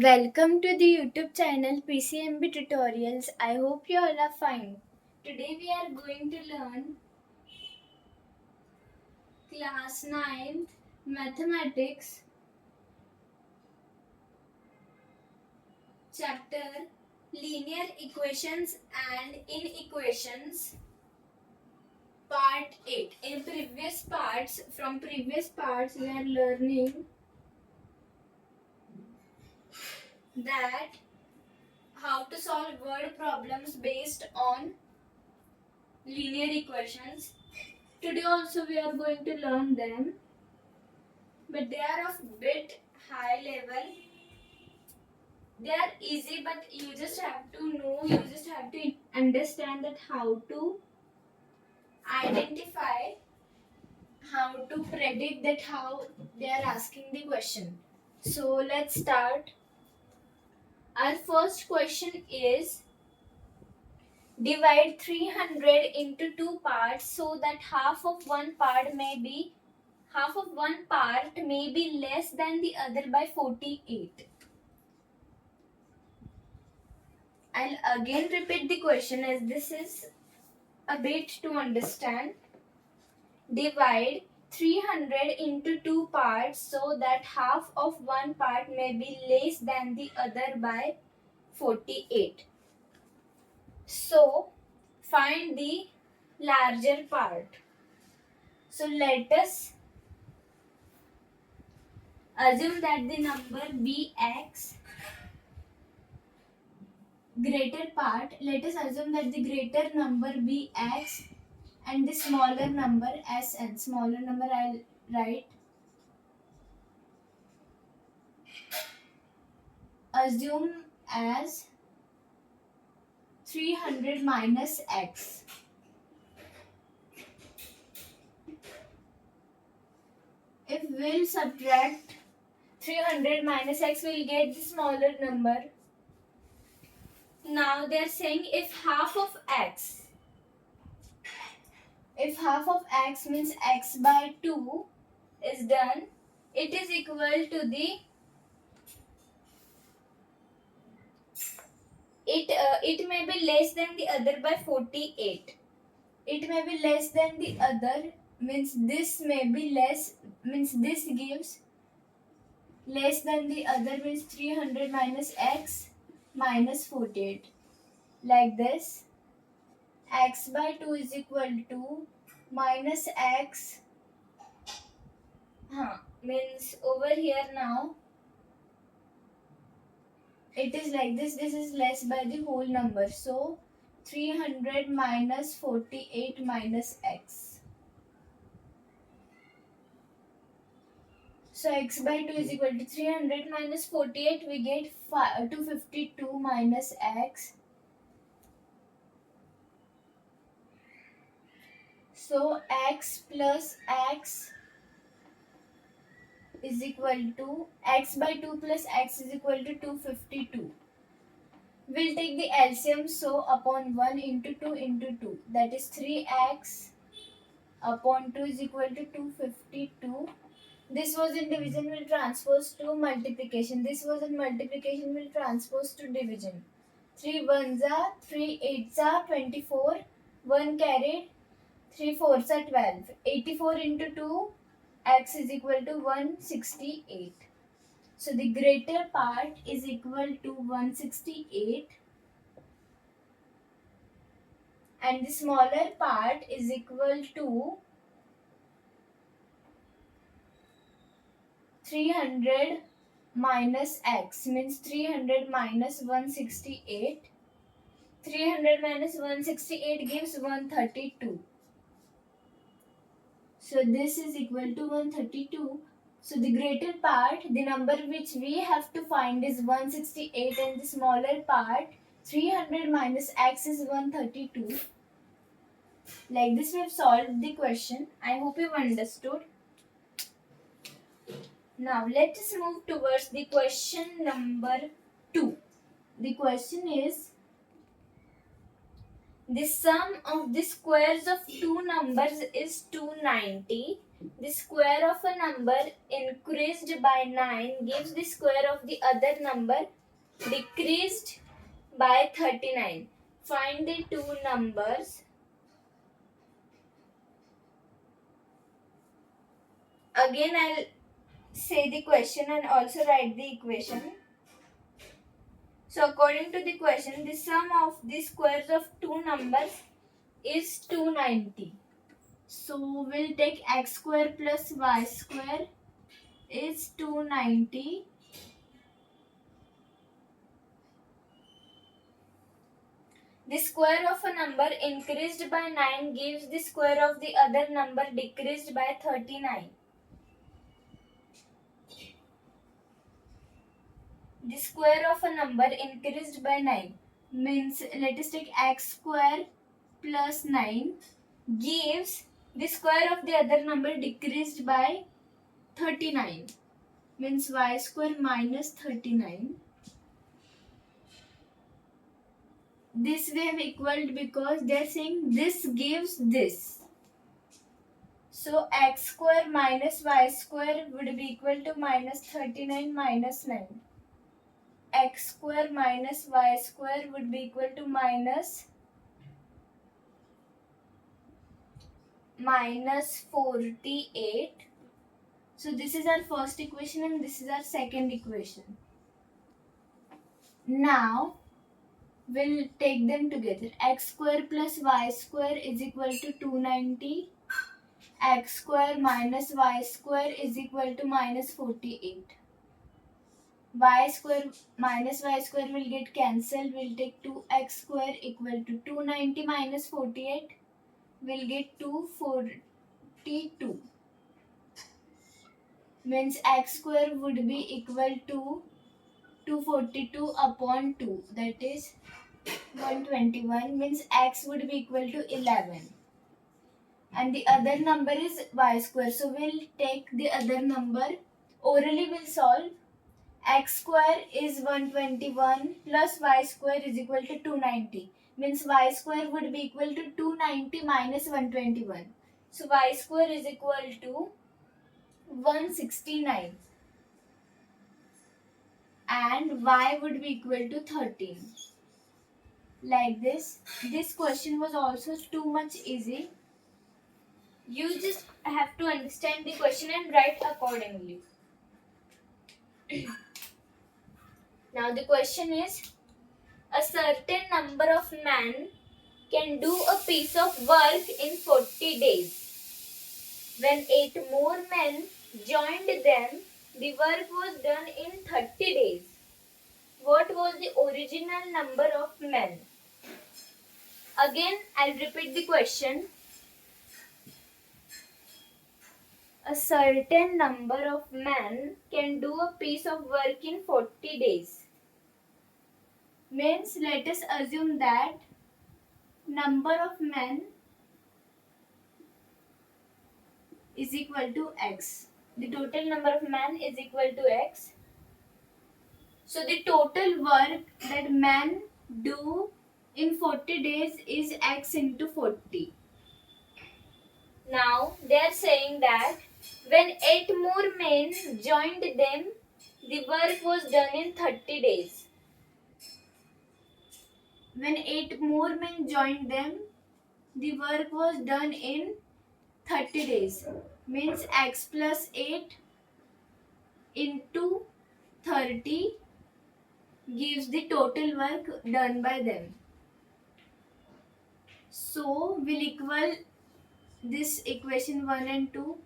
Welcome to the YouTube channel PCMB Tutorials. I hope you all are fine. Today we are going to learn class 9th mathematics chapter linear equations and inequations part 8. In previous parts we are learning that how to solve word problems based on linear equations. Today also we are going to learn them, but they are of bit high level. They are easy, but you just have to know, you just have to understand that how to identify, how to predict that how they are asking the question. So let's start. Our first question is divide 300 into two parts so that half of one part may be less than the other by 48. I'll again repeat the question as this is a bit to understand. Divide 300 into two parts so that half of one part may be less than the other by 48. So, find the larger part. So, let us assume that the number bx greater part, let us assume that the greater number bx and the smaller number sn. Smaller number I'll write. Assume as 300 minus x. If we'll subtract 300 minus x, we'll get the smaller number. Now they're saying if half of x means x by 2 is done, it is equal to the it may be less than the other by 48. It may be less than the other means this may be less, means this gives less than the other means 300 minus x minus 48. Like this, x by 2 is equal to minus x means over here now it is like this is less by the whole number, so 300 minus 48 minus x. So x by 2 is equal to 300 minus 48, we get 252 minus x. So x plus x is equal to x by 2 plus x is equal to 252. We'll take the LCM, so upon 1 into 2 into 2, that is 3x upon 2 is equal to 252. This was in division, will transpose to multiplication. This was in multiplication, will transpose to division. 3 ones are 3 eights are 24. 1 carried, 3 fours are 12. 84 into 2, x is equal to 168. So the greater part is equal to 168 and the smaller part is equal to 300 minus x, means 300 minus 168. 300 minus 168 gives 132. So this is equal to 132. So the greater part, the number which we have to find is 168 and the smaller part 300 minus x is 132. Like this we have solved the question. I hope you've understood. Now let us move towards the question number 2. The question is the sum of the squares of two numbers is 290. The square of a number increased by 9 gives the square of the other number decreased by 39. Find the two numbers. Again, I'll say the question and also write the equation. So according to the question, the sum of the squares of two numbers is 290. So we'll take x square plus y square is 290. The square of a number increased by 9 gives the square of the other number decreased by 39. The square of a number increased by 9 means, let us take x square plus 9 gives the square of the other number decreased by 39 means y square minus 39. This we have equaled because they are saying this gives this. So x square minus y square would be equal to minus 39 minus 9. X square minus y square would be equal to minus 48. So this is our first equation and this is our second equation. Now we'll take them together. X square plus y square is equal to 290. X square minus y square is equal to minus 48. Y square minus y square will get cancelled. We'll take 2x square equal to 290 minus 48. We'll get 242. Means x square would be equal to 242 upon 2. That is 121. Means x would be equal to 11. And the other number is y square. So we'll take the other number. Orally we'll solve. X square is 121 plus y square is equal to 290. Means y square would be equal to 290 minus 121. So y square is equal to 169. And y would be equal to 13. Like this. This question was also too much easy. You just have to understand the question and write accordingly. Now the question is, a certain number of men can do a piece of work in 40 days. When 8 more men joined them, the work was done in 30 days. What was the original number of men? Again, I'll repeat the question. A certain number of men can do a piece of work in 40 days. Means, let us assume that number of men is equal to x. The total number of men is equal to x. So the total work that men do in 40 days is x into 40. Now they are saying that when 8 more men joined them, the work was done in 30 days. When 8 more men joined them, the work was done in 30 days. Means x plus 8 into 30 gives the total work done by them. So we'll equal this equation 1 and 2.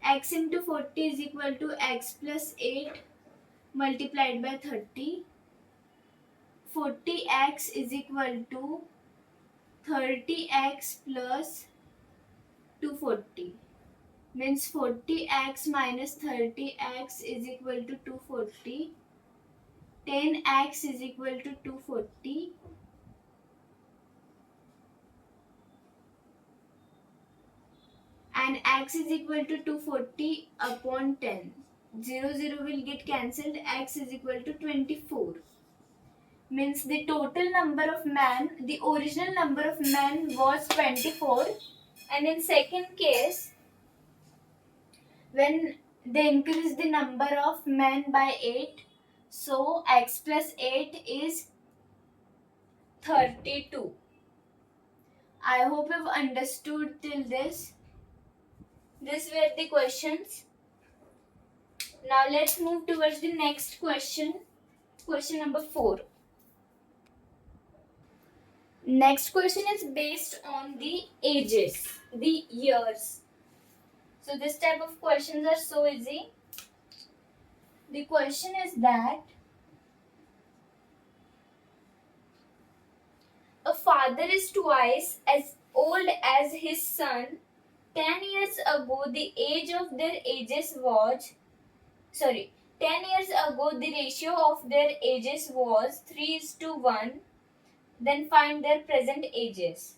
X into 40 is equal to x plus 8 multiplied by 30. 40x is equal to 30x plus 240. Means 40x minus 30x is equal to 240. 10x is equal to 240. And x is equal to 240 upon 10. 0, 0 will get cancelled. X is equal to 24. Means the total number of men, the original number of men was 24. And in second case, when they increase the number of men by 8, so x plus 8 is 32. I hope you've understood till this. These were the questions. Now let's move towards the next question. Question number 4. Next question is based on the ages, the years. So this type of questions are so easy. The question is that a father is twice as old as his son. 10 years ago, the age of their ages was 10 years ago, the ratio of their ages was 3:1. Then find their present ages.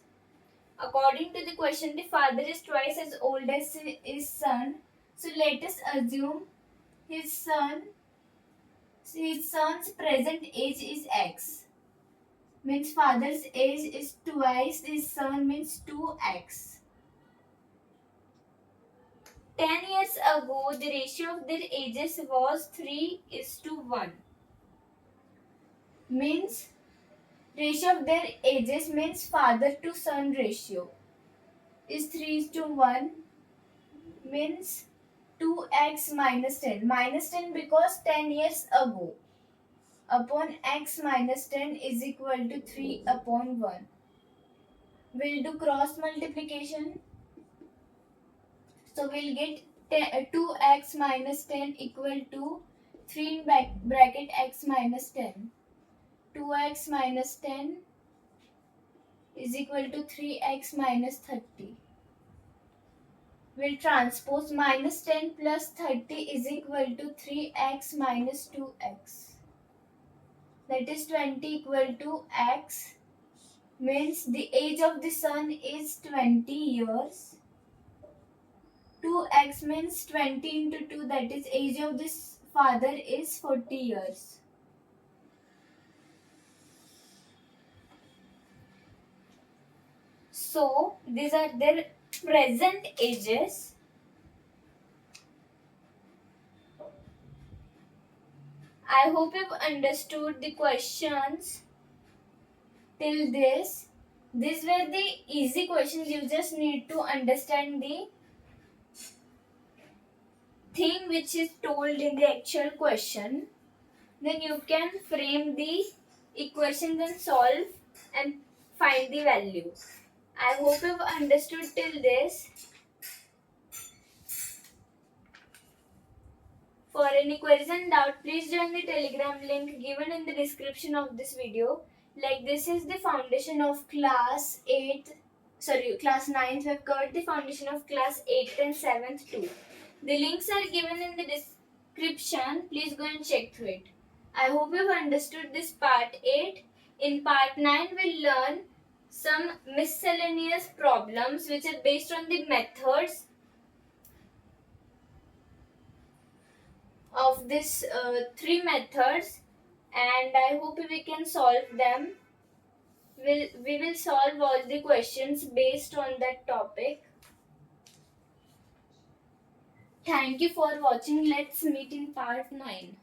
According to the question, the father is twice as old as his son. So let us assume his son's present age is x. Means father's age is twice his son means 2x. 10 years ago, the ratio of their ages was 3:1. Means ratio of their ages means father to son ratio is 3:1, means 2x minus 10. Minus 10 because 10 years ago upon x minus 10 is equal to 3 upon 1. We'll do cross multiplication. So we'll get 2x minus 10 equal to 3 in bracket x minus 10. 2x minus 10 is equal to 3x minus 30. We'll transpose minus 10 plus 30 is equal to 3x minus 2x. That is 20 equal to x. Means the age of the son is 20 years. 2x means 20 into 2, that is age of this father is 40 years. So these are their present ages. I hope you've understood the questions till this. These were the easy questions. You just need to understand the thing which is told in the actual question. Then you can frame the equations and solve and find the value. I hope you've understood till this. For any queries and doubt, please join the Telegram link given in the description of this video. Like this is the foundation of class 9th. We have covered the foundation of class 8th and 7th too. The links are given in the description. Please go and check through it. I hope you've understood this part 8. In part 9, we'll learn some miscellaneous problems which are based on the methods of this 3 methods, and I hope we can solve them. We will solve all the questions based on that topic. Thank you for watching. Let's meet in part 9.